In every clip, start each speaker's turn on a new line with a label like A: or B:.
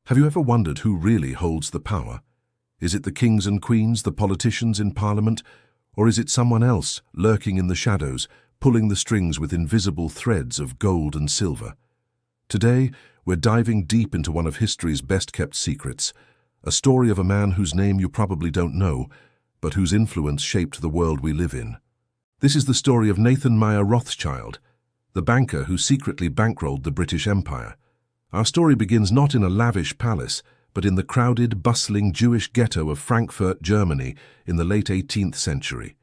A: Have you ever wondered who really holds the power? Is it the kings and queens, the politicians in parliament, or is it someone else lurking in the shadows, pulling the strings with invisible threads of gold and silver? Today, we're diving deep into one of history's best-kept secrets, a story of a man whose name you probably don't know, but whose influence shaped the world we live in. This is the story of Nathan Rothschild, the banker who secretly bankrolled the British Empire. Our story begins not in a lavish palace, but in the crowded, bustling Jewish ghetto of Frankfurt, Germany, in the late 18th century.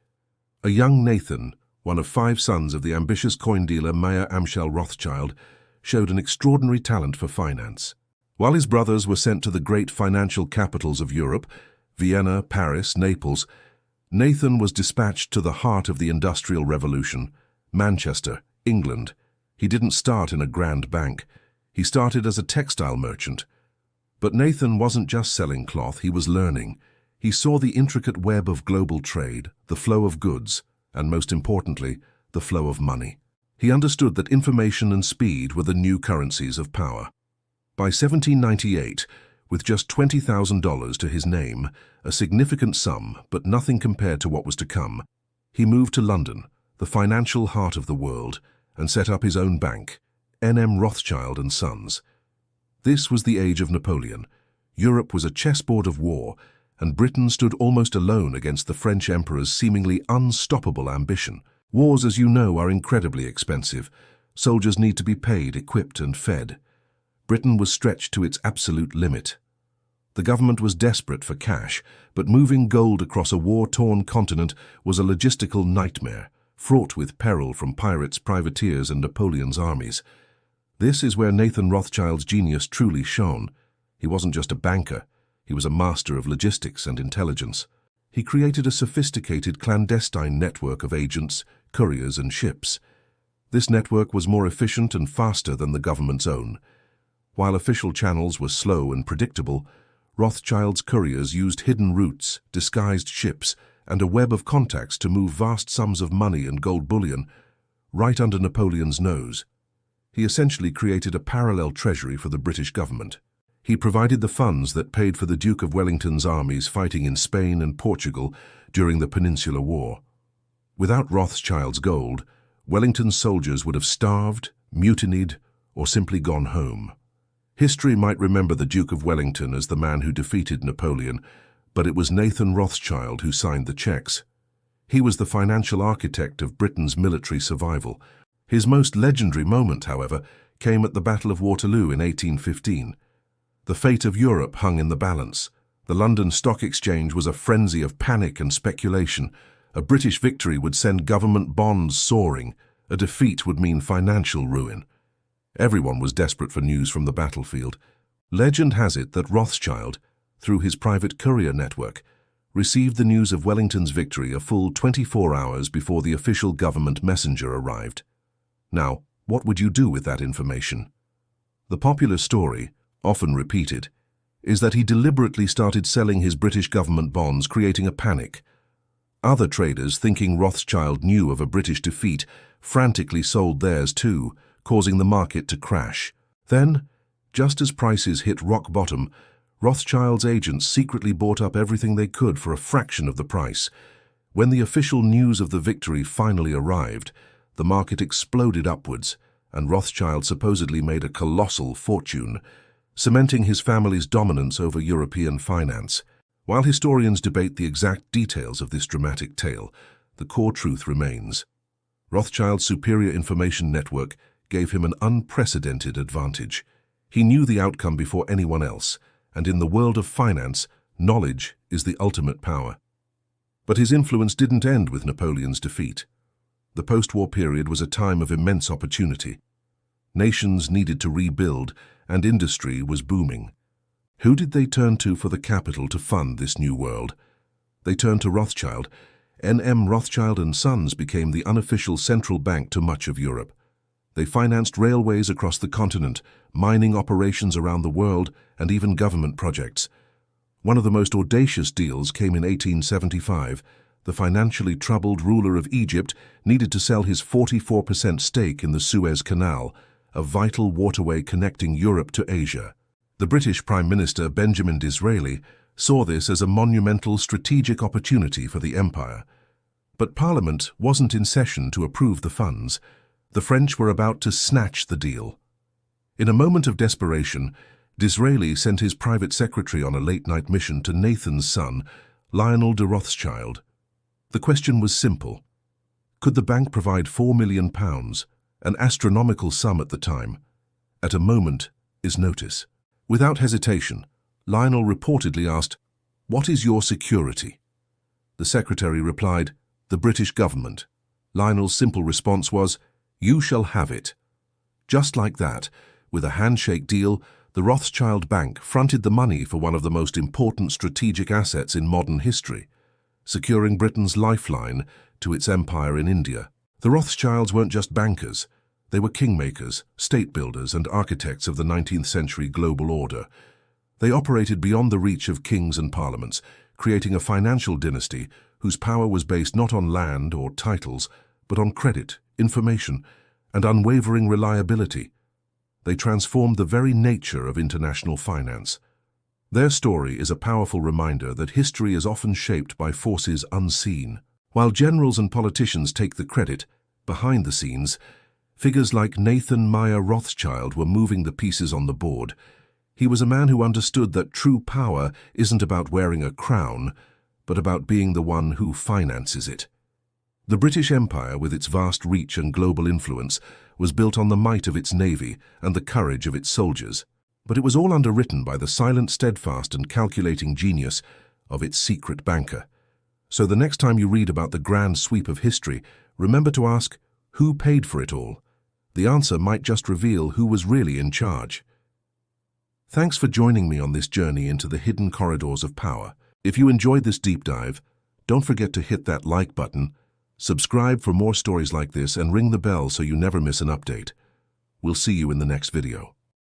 A: A young Nathan, one of 5 sons of the ambitious coin dealer N M Rothschild, showed an extraordinary talent for finance. While his brothers were sent to the great financial capitals of Europe, Vienna, Paris, Naples, Nathan was dispatched to the heart of the Industrial Revolution, Manchester, England. He didn't start in a grand bank. He started as a textile merchant. But Nathan wasn't just selling cloth, he was learning. He saw the intricate web of global trade, the flow of goods, and most importantly, the flow of money. He understood that information and speed were the new currencies of power. By 1798, with just $20,000 to his name, a significant sum, but nothing compared to what was to come, he moved to London, the financial heart of the world, and set up his own bank, N M Rothschild Sons. This was the age of Napoleon. Europe was a chessboard of war, and Britain stood almost alone against the French emperor's seemingly unstoppable ambition. Wars, as you know, are incredibly expensive. Soldiers need to be paid, equipped, and fed. Britain was stretched to its absolute limit. The government was desperate for cash, but moving gold across a war-torn continent was a logistical nightmare, fraught with peril from pirates, privateers, and Napoleon's armies. This is where Nathan Rothschild's genius truly shone. He wasn't just a banker, he was a master of logistics and intelligence. He created a sophisticated clandestine network of agents, couriers, and ships. This network was more efficient and faster than the government's own. While official channels were slow and predictable, Rothschild's couriers used hidden routes, disguised ships, and a web of contacts to move vast sums of money and gold bullion right under Napoleon's nose. He essentially created a parallel treasury for the British government. He provided the funds that paid for the Duke of Wellington's armies fighting in Spain and Portugal during the Peninsular War. Without Rothschild's gold, Wellington's soldiers would have starved, mutinied, or simply gone home. History might remember the Duke of Wellington as the man who defeated Napoleon, but it was Nathan Rothschild who signed the checks. He was the financial architect of Britain's military survival. His most legendary moment, however, came at the Battle of Waterloo in 1815. The fate of Europe hung in the balance. The London Stock Exchange was a frenzy of panic and speculation. A British victory would send government bonds soaring. A defeat would mean financial ruin. Everyone was desperate for news from the battlefield. Legend has it that Rothschild, through his private courier network, received the news of Wellington's victory a full 24 hours before the official government messenger arrived. Now, what would you do with that information? The popular story, often repeated, is that he deliberately started selling his British government bonds, creating a panic. Other traders, thinking Rothschild knew of a British defeat, frantically sold theirs too, causing the market to crash. Then, just as prices hit rock bottom, Rothschild's agents secretly bought up everything they could for a fraction of the price. When the official news of the victory finally arrived, the market exploded upwards, and Rothschild supposedly made a colossal fortune, cementing his family's dominance over European finance. While historians debate the exact details of this dramatic tale, the core truth remains. Rothschild's superior information network gave him an unprecedented advantage. He knew the outcome before anyone else, and in the world of finance, knowledge is the ultimate power. But his influence didn't end with Napoleon's defeat. The post-war period was a time of immense opportunity. Nations needed to rebuild, and industry was booming. Who did they turn to for the capital to fund this new world? They turned to Rothschild. N M Rothschild Sons became the unofficial central bank to much of Europe. They financed railways across the continent, mining operations around the world, and even government projects. One of the most audacious deals came in 1875. The financially troubled ruler of Egypt needed to sell his 44% stake in the Suez Canal, a vital waterway connecting Europe to Asia. The British Prime Minister Benjamin Disraeli saw this as a monumental strategic opportunity for the empire. But Parliament wasn't in session to approve the funds. The French were about to snatch the deal. In a moment of desperation, Disraeli sent his private secretary on a late-night mission to Nathan's son, Lionel de Rothschild. The question was simple. Could the bank provide £4 million, an astronomical sum at the time, at a moment is notice? Without hesitation, Lionel reportedly asked, "What is your security?" The secretary replied, "The British government." Lionel's simple response was, "You shall have it." Just like that, with a handshake deal, the Rothschild Bank fronted the money for one of the most important strategic assets in modern history, securing Britain's lifeline to its empire in India. The Rothschilds weren't just bankers. They were kingmakers, state builders, and architects of the 19th century global order. They operated beyond the reach of kings and parliaments, creating a financial dynasty whose power was based not on land or titles, but on credit, information, and unwavering reliability. They transformed the very nature of international finance. Their story is a powerful reminder that history is often shaped by forces unseen. While generals and politicians take the credit, behind the scenes, figures like Nathan Meyer Rothschild were moving the pieces on the board. He was a man who understood that true power isn't about wearing a crown, but about being the one who finances it. The British Empire, with its vast reach and global influence, was built on the might of its navy and the courage of its soldiers. But it was all underwritten by the silent, steadfast and calculating genius of its secret banker. So the next time you read about the grand sweep of history, remember to ask, who paid for it all? The answer might just reveal who was really in charge. Thanks for joining me on this journey into the hidden corridors of power. If you enjoyed this deep dive, don't forget to hit that like button, subscribe for more stories like this, and ring the bell so you never miss an update. We'll see you in the next video.